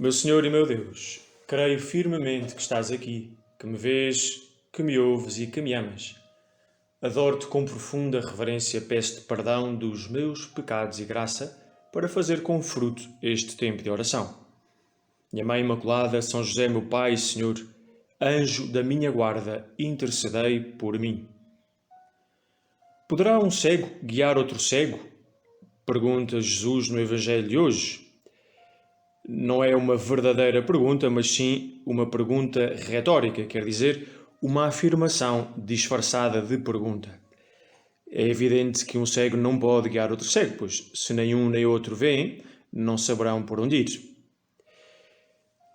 Meu Senhor e meu Deus, creio firmemente que estás aqui, que me vês, que me ouves e que me amas. Adoro-te com profunda reverência, peço-te perdão dos meus pecados e graça para fazer com fruto este tempo de oração. Minha Mãe Imaculada, São José, meu Pai e Senhor, anjo da minha guarda, intercedei por mim. Poderá um cego guiar outro cego? Pergunta Jesus no Evangelho de hoje. Não é uma verdadeira pergunta, mas sim uma pergunta retórica, quer dizer, uma afirmação disfarçada de pergunta. É evidente que um cego não pode guiar outro cego, pois se nem um nem outro veem, não saberão por onde ir.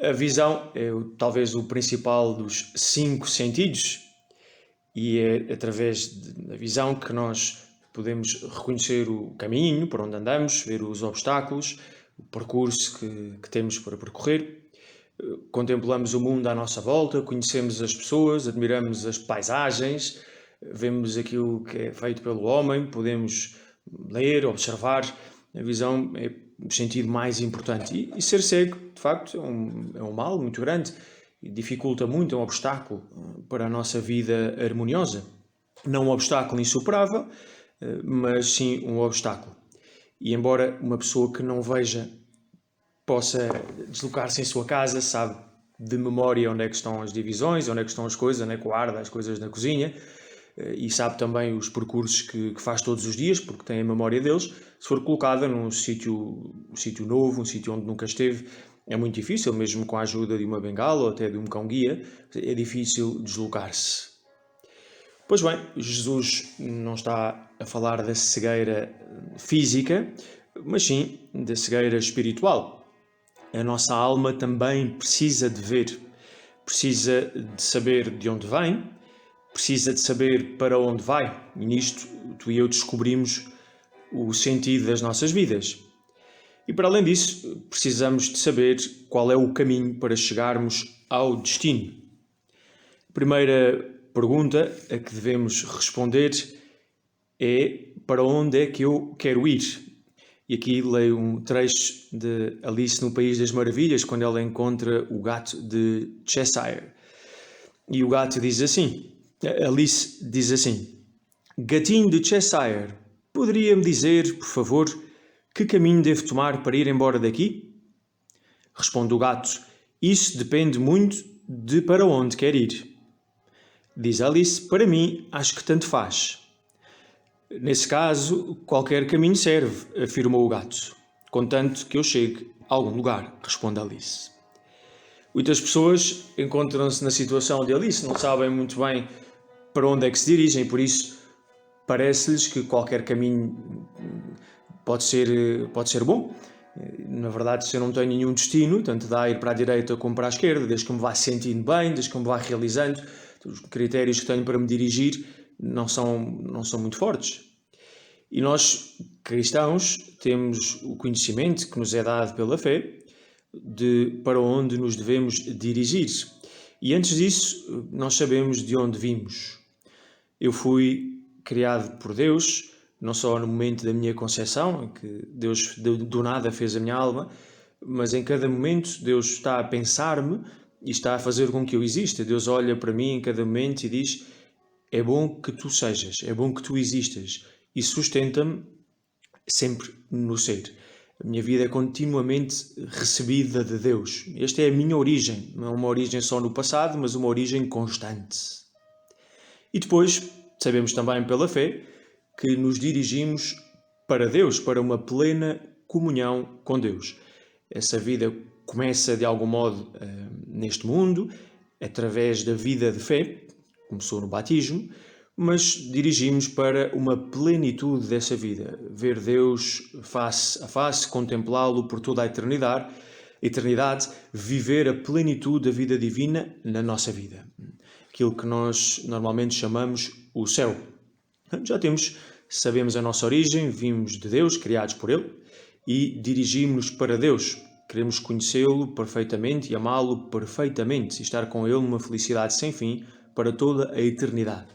A visão é talvez o principal dos 5 sentidos e é através da visão que nós podemos reconhecer o caminho por onde andamos, ver os obstáculos, o percurso que temos para percorrer. Contemplamos o mundo à nossa volta, conhecemos as pessoas, admiramos as paisagens, vemos aquilo que é feito pelo homem, podemos ler, observar. A visão é o sentido mais importante. E ser cego, de facto, é um mal muito grande e dificulta muito, é um obstáculo para a nossa vida harmoniosa. Não um obstáculo insuperável, mas sim um obstáculo. E embora uma pessoa que não veja possa deslocar-se em sua casa, sabe de memória onde é que estão as divisões, onde é que estão as coisas, onde é que guarda as coisas na cozinha, e sabe também os percursos que faz todos os dias, porque tem a memória deles. Se for colocada num sítio novo, um sítio onde nunca esteve, é muito difícil, mesmo com a ajuda de uma bengala ou até de um cão-guia, é difícil deslocar-se. Pois bem, Jesus não está a falar da cegueira física, mas sim da cegueira espiritual. A nossa alma também precisa de ver, precisa de saber de onde vem, precisa de saber para onde vai. E nisto tu e eu descobrimos o sentido das nossas vidas. E para além disso, precisamos de saber qual é o caminho para chegarmos ao destino. A primeira pergunta a que devemos responder é: para onde é que eu quero ir? E aqui leio um trecho de Alice no País das Maravilhas, quando ela encontra o gato de Cheshire. E o gato diz assim, Alice diz assim: Gatinho de Cheshire, poderia-me dizer, por favor, que caminho devo tomar para ir embora daqui? Responde o gato: isso depende muito de para onde quer ir. Diz Alice: para mim, acho que tanto faz. Nesse caso, qualquer caminho serve, afirmou o gato, contanto que eu chegue a algum lugar, responde Alice. Muitas pessoas encontram-se na situação de Alice, não sabem muito bem para onde é que se dirigem, por isso parece-lhes que qualquer caminho pode ser bom. Na verdade, se eu não tenho nenhum destino, tanto dá ir para a direita como para a esquerda, desde que me vá sentindo bem, desde que me vá realizando, os critérios que tenho para me dirigir não são muito fortes. E nós, cristãos, temos o conhecimento que nos é dado pela fé de para onde nos devemos dirigir. E antes disso, nós sabemos de onde vimos. Eu fui criado por Deus, não só no momento da minha concepção, em que Deus do nada fez a minha alma, mas em cada momento Deus está a pensar-me e está a fazer com que eu exista. Deus olha para mim em cada momento e diz: é bom que tu sejas, é bom que tu existas, e sustenta-me sempre no ser. A minha vida é continuamente recebida de Deus. Esta é a minha origem, não é uma origem só no passado, mas uma origem constante. E depois sabemos também pela fé que nos dirigimos para Deus, para uma plena comunhão com Deus. Essa vida começa de algum modo neste mundo, através da vida de fé, começou no batismo, mas dirigimos para uma plenitude dessa vida, ver Deus face a face, contemplá-lo por toda a eternidade, viver a plenitude da vida divina na nossa vida. Aquilo que nós normalmente chamamos o céu. Já sabemos a nossa origem, vimos de Deus, criados por Ele, e dirigimos-nos para Deus. Queremos conhecê-lo perfeitamente e amá-lo perfeitamente e estar com Ele numa felicidade sem fim para toda a eternidade.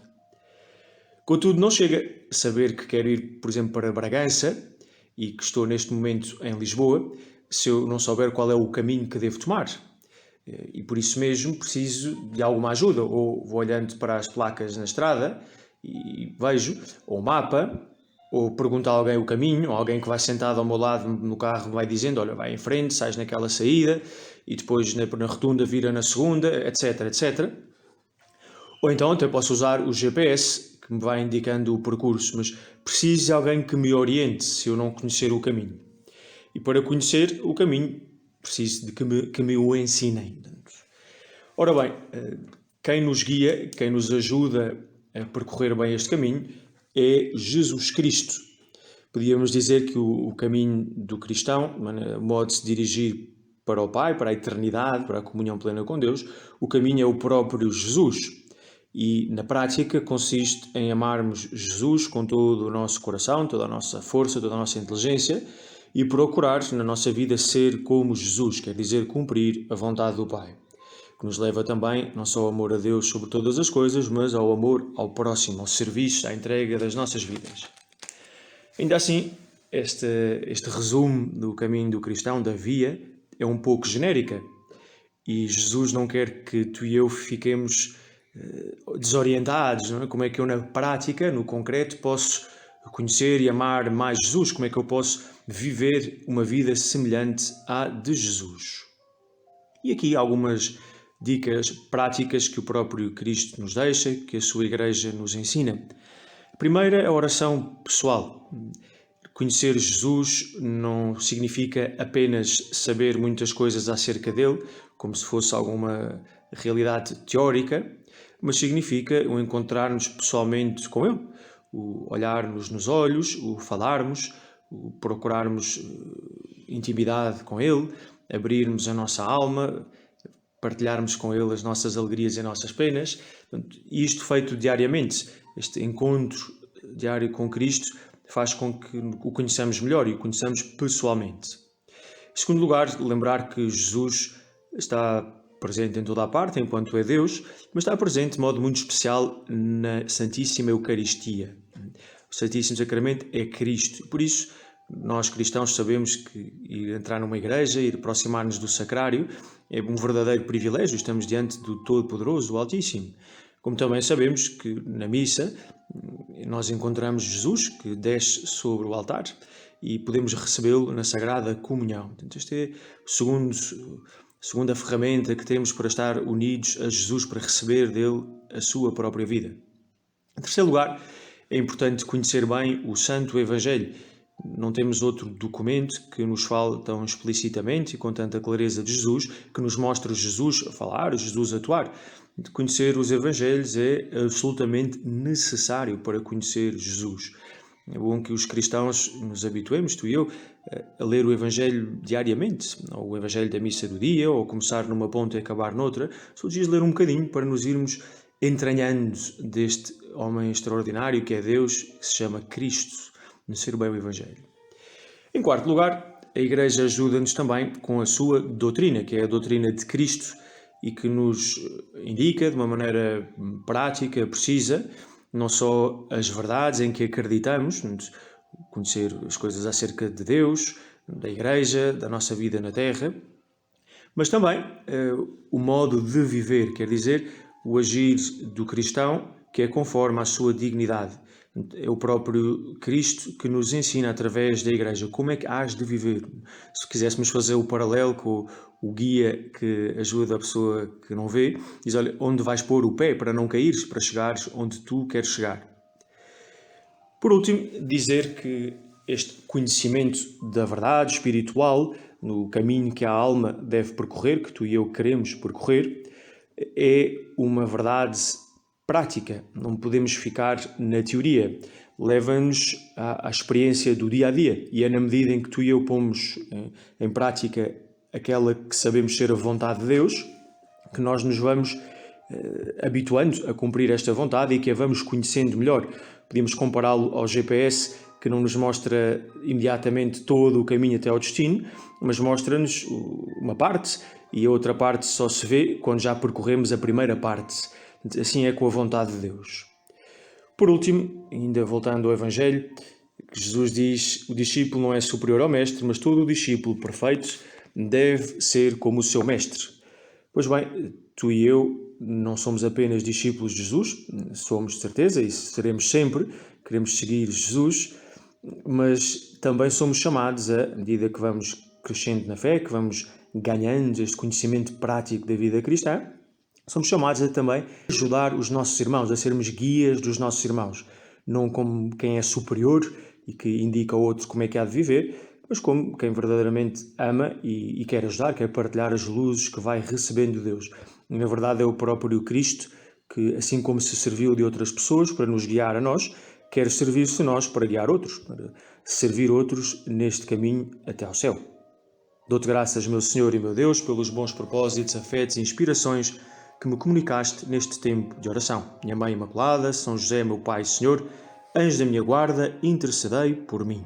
Contudo, não chega a saber que quero ir, por exemplo, para Bragança e que estou neste momento em Lisboa, se eu não souber qual é o caminho que devo tomar. E por isso mesmo preciso de alguma ajuda. Ou vou olhando para as placas na estrada e vejo, ou o mapa, ou pergunto a alguém o caminho, ou alguém que vai sentado ao meu lado no carro vai dizendo, olha, vai em frente, sais naquela saída, e depois na rotunda vira na segunda, etc, etc. Ou então até posso usar o GPS, que me vai indicando o percurso, mas preciso de alguém que me oriente se eu não conhecer o caminho. E para conhecer o caminho, preciso de que me o ensinem. Ora bem, quem nos guia, quem nos ajuda a percorrer bem este caminho é Jesus Cristo. Podíamos dizer que o caminho do cristão, o modo de se dirigir para o Pai, para a eternidade, para a comunhão plena com Deus, o caminho é o próprio Jesus. E na prática consiste em amarmos Jesus com todo o nosso coração, toda a nossa força, toda a nossa inteligência e procurar na nossa vida ser como Jesus, quer dizer, cumprir a vontade do Pai. Que nos leva também não só ao amor a Deus sobre todas as coisas, mas ao amor ao próximo, ao serviço, à entrega das nossas vidas. Ainda assim, este resumo do caminho do cristão, da via, é um pouco genérica. E Jesus não quer que tu e eu fiquemos desorientados, não é? Como é que eu na prática, no concreto, posso conhecer e amar mais Jesus? Como é que eu posso viver uma vida semelhante à de Jesus? E aqui algumas dicas práticas que o próprio Cristo nos deixa, que a sua Igreja nos ensina. A primeira é a oração pessoal. Conhecer Jesus não significa apenas saber muitas coisas acerca dele, como se fosse alguma realidade teórica, mas significa o encontrar-nos pessoalmente com ele, o olhar-nos nos olhos, o falarmos, o procurarmos intimidade com ele, abrirmos a nossa alma, partilharmos com ele as nossas alegrias e as nossas penas. E isto feito diariamente, este encontro diário com Cristo, faz com que o conheçamos melhor e o conheçamos pessoalmente. Em segundo lugar, lembrar que Jesus está presente em toda a parte, enquanto é Deus, mas está presente de modo muito especial na Santíssima Eucaristia. O Santíssimo Sacramento é Cristo. Por isso, nós cristãos sabemos que ir entrar numa igreja, ir aproximar-nos do sacrário, é um verdadeiro privilégio. Estamos diante do Todo-Poderoso, do Altíssimo. Como também sabemos que na missa nós encontramos Jesus que desce sobre o altar e podemos recebê-lo na Sagrada Comunhão. Portanto, esta é a segunda ferramenta que temos para estar unidos a Jesus, para receber dele a sua própria vida. Em terceiro lugar, é importante conhecer bem o Santo Evangelho. Não temos outro documento que nos fale tão explicitamente e com tanta clareza de Jesus, que nos mostre Jesus a falar, Jesus a atuar. Conhecer os Evangelhos é absolutamente necessário para conhecer Jesus. É bom que os cristãos nos habituemos, tu e eu, a ler o Evangelho diariamente, ou o Evangelho da missa do dia, ou começar numa ponta e acabar noutra, só dias ler um bocadinho para nos irmos entranhando deste homem extraordinário que é Deus, que se chama Cristo, conhecer bem o Evangelho. Em quarto lugar, a Igreja ajuda-nos também com a sua doutrina, que é a doutrina de Cristo, e que nos indica de uma maneira prática, precisa, não só as verdades em que acreditamos, conhecer as coisas acerca de Deus, da Igreja, da nossa vida na Terra, mas também o modo de viver, quer dizer, o agir do cristão que é conforme à sua dignidade. É o próprio Cristo que nos ensina através da Igreja como é que hás de viver. Se quiséssemos fazer o paralelo com o guia que ajuda a pessoa que não vê, diz, olha, onde vais pôr o pé para não caíres, para chegares onde tu queres chegar. Por último, dizer que este conhecimento da verdade espiritual, no caminho que a alma deve percorrer, que tu e eu queremos percorrer, é uma verdade prática, não podemos ficar na teoria, leva-nos à experiência do dia-a-dia e é na medida em que tu e eu pomos em prática aquela que sabemos ser a vontade de Deus, que nós nos vamos habituando a cumprir esta vontade e que a vamos conhecendo melhor. Podemos compará-lo ao GPS, que não nos mostra imediatamente todo o caminho até ao destino, mas mostra-nos uma parte e a outra parte só se vê quando já percorremos a primeira parte. Assim é com a vontade de Deus. Por último, ainda voltando ao Evangelho, Jesus diz: o discípulo não é superior ao mestre, mas todo o discípulo perfeito deve ser como o seu mestre. Pois bem, tu e eu não somos apenas discípulos de Jesus, somos de certeza e seremos sempre, queremos seguir Jesus, mas também somos chamados, à medida que vamos crescendo na fé, que vamos ganhando este conhecimento prático da vida cristã, somos chamados a também ajudar os nossos irmãos, a sermos guias dos nossos irmãos, não como quem é superior e que indica ao outro como é que há de viver, mas como quem verdadeiramente ama e quer ajudar, quer partilhar as luzes que vai recebendo de Deus. Na verdade é o próprio Cristo que, assim como se serviu de outras pessoas para nos guiar a nós, quer servir-se de nós para guiar outros, para servir outros neste caminho até ao céu. Dou-te graças, meu Senhor e meu Deus, pelos bons propósitos, afetos e inspirações que me comunicaste neste tempo de oração. Minha Mãe Imaculada, São José, meu Pai e Senhor, anjo da minha guarda, intercedei por mim.